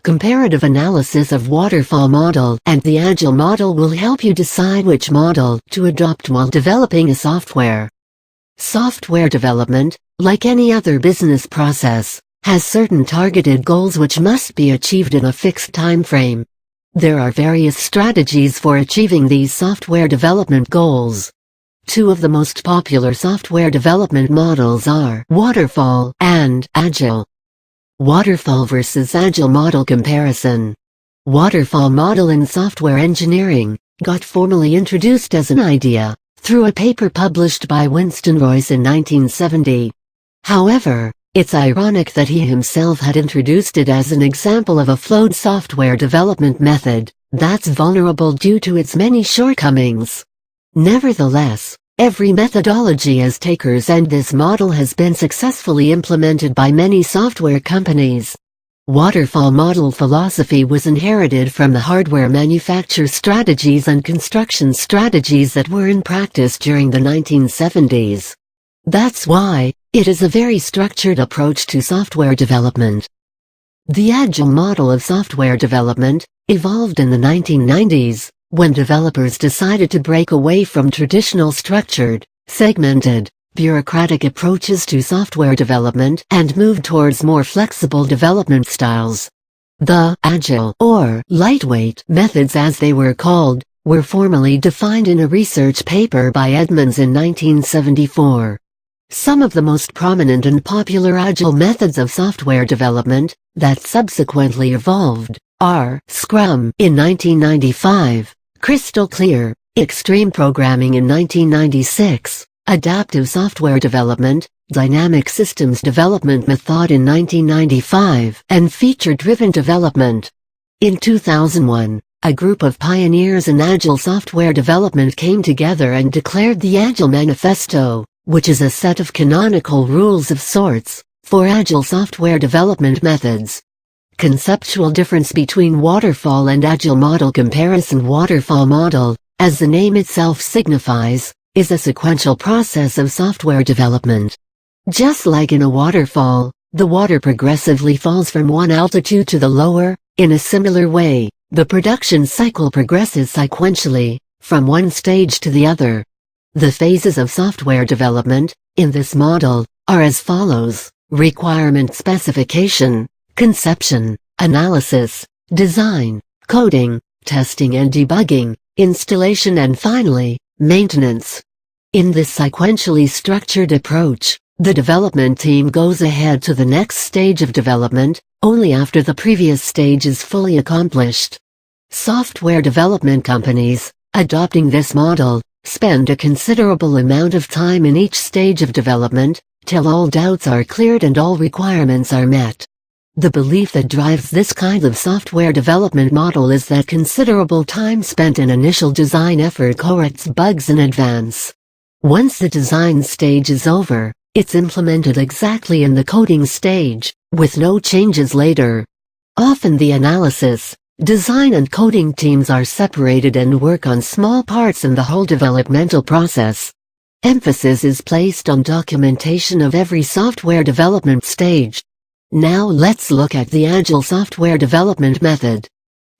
Comparative analysis of Waterfall Model and the Agile model will help you decide which model to adopt while developing a software. Software development, like any other business process, has certain targeted goals which must be achieved in a fixed time frame. There are various strategies for achieving these software development goals. Two of the most popular software development models are Waterfall and Agile. Waterfall versus Agile model comparison. Waterfall model in software engineering got formally introduced as an idea through a paper published by Winston Royce in 1970. However, it's ironic that he himself had introduced it as an example of a flowed software development method that's vulnerable due to its many shortcomings. Nevertheless, every methodology has takers, and this model has been successfully implemented by many software companies. Waterfall model philosophy was inherited from the hardware manufacture strategies and construction strategies that were in practice during the 1970s. That's why it is a very structured approach to software development. The Agile model of software development evolved in the 1990s, when developers decided to break away from traditional structured, segmented, bureaucratic approaches to software development and move towards more flexible development styles. The Agile, or lightweight, methods as they were called, were formally defined in a research paper by Edmonds in 1974. Some of the most prominent and popular Agile methods of software development that subsequently evolved are Scrum in 1995, Crystal Clear, Extreme Programming in 1996, Adaptive Software Development, Dynamic Systems Development Method in 1995, and Feature-Driven Development. In 2001, a group of pioneers in Agile software development came together and declared the Agile Manifesto, which is a set of canonical rules of sorts for Agile software development methods. Conceptual difference between Waterfall and Agile model comparison. Waterfall model, as the name itself signifies, is a sequential process of software development. Just like in a waterfall, the water progressively falls from one altitude to the lower. In a similar way, the production cycle progresses sequentially, from one stage to the other. The phases of software development, in this model, are as follows: requirement specification, conception, analysis, design, coding, testing and debugging, installation, and finally, maintenance. In this sequentially structured approach, the development team goes ahead to the next stage of development, only after the previous stage is fully accomplished. Software development companies, adopting this model, spend a considerable amount of time in each stage of development, till all doubts are cleared and all requirements are met. The belief that drives this kind of software development model is that considerable time spent in initial design effort corrects bugs in advance. Once the design stage is over, it's implemented exactly in the coding stage, with no changes later. Often the analysis, design and coding teams are separated and work on small parts in the whole developmental process. Emphasis is placed on documentation of every software development stage. Now let's look at the Agile software development method.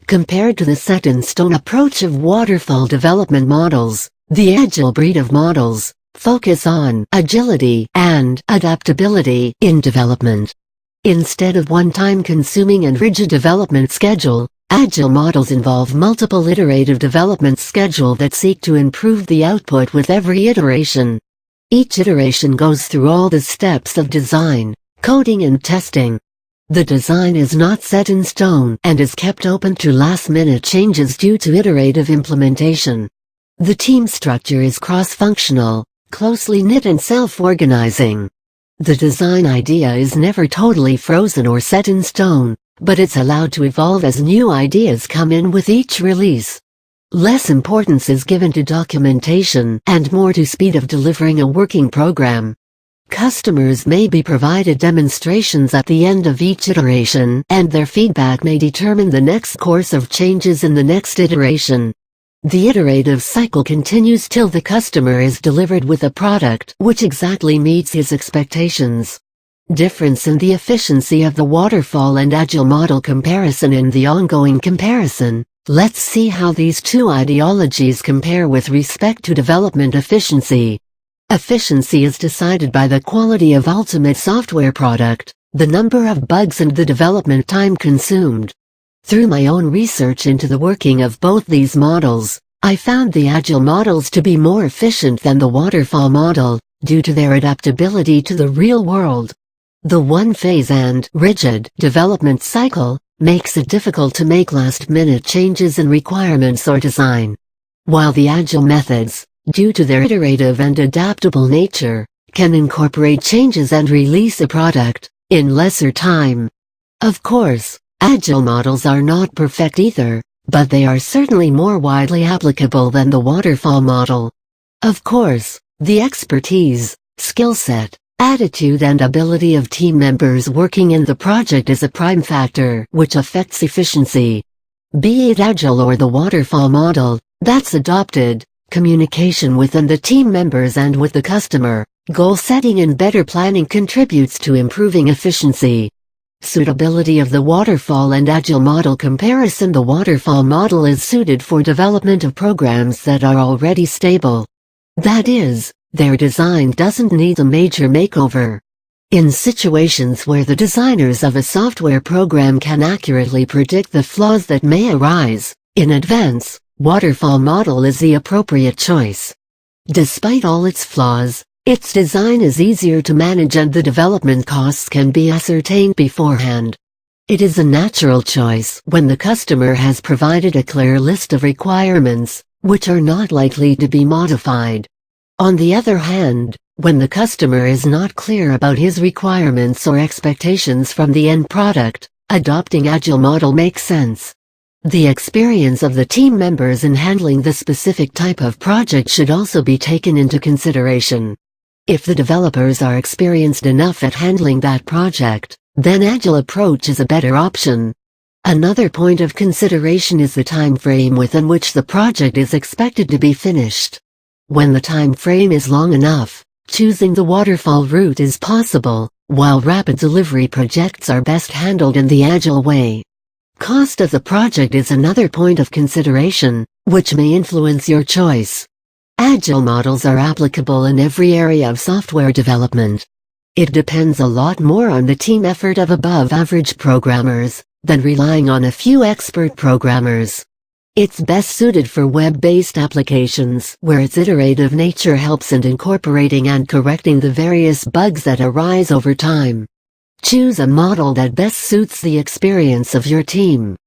Compared to the set-in-stone approach of waterfall development models, the Agile breed of models focus on agility and adaptability in development. Instead of one time-consuming and rigid development schedule, Agile models involve multiple iterative development schedules that seek to improve the output with every iteration. Each iteration goes through all the steps of design, coding and testing. The design is not set in stone and is kept open to last-minute changes due to iterative implementation. The team structure is cross-functional, closely knit and self-organizing. The design idea is never totally frozen or set in stone, but it's allowed to evolve as new ideas come in with each release. Less importance is given to documentation and more to speed of delivering a working program. Customers may be provided demonstrations at the end of each iteration, and their feedback may determine the next course of changes in the next iteration. The iterative cycle continues till the customer is delivered with a product which exactly meets his expectations. Difference in the efficiency of the waterfall and agile model comparison. In the ongoing comparison, let's see how these two ideologies compare with respect to development efficiency. Efficiency is decided by the quality of ultimate software product, the number of bugs and the development time consumed. Through my own research into the working of both these models, I found the agile models to be more efficient than the waterfall model, due to their adaptability to the real world. The one-phase and rigid development cycle makes it difficult to make last-minute changes in requirements or design. While the agile methods, due to their iterative and adaptable nature, can incorporate changes and release a product in lesser time. Of course, agile models are not perfect either, but they are certainly more widely applicable than the waterfall model. Of course, the expertise, skill set, attitude and ability of team members working in the project is a prime factor which affects efficiency. Be it agile or the waterfall model that's adopted, communication within the team members and with the customer, goal setting and better planning contributes to improving efficiency. Suitability of the waterfall and agile model comparison. The waterfall model is suited for development of programs that are already stable. That is, their design doesn't need a major makeover. In situations where the designers of a software program can accurately predict the flaws that may arise in advance, waterfall model is the appropriate choice. Despite all its flaws, its design is easier to manage and the development costs can be ascertained beforehand. It is a natural choice when the customer has provided a clear list of requirements, which are not likely to be modified. On the other hand, when the customer is not clear about his requirements or expectations from the end product, adopting agile model makes sense. The experience of the team members in handling the specific type of project should also be taken into consideration. If the developers are experienced enough at handling that project, then agile approach is a better option. Another point of consideration is the time frame within which the project is expected to be finished. When the time frame is long enough, choosing the waterfall route is possible, while rapid delivery projects are best handled in the agile way. Cost of the project is another point of consideration, which may influence your choice. Agile models are applicable in every area of software development. It depends a lot more on the team effort of above-average programmers than relying on a few expert programmers. It's best suited for web-based applications where its iterative nature helps in incorporating and correcting the various bugs that arise over time. Choose a model that best suits the experience of your team.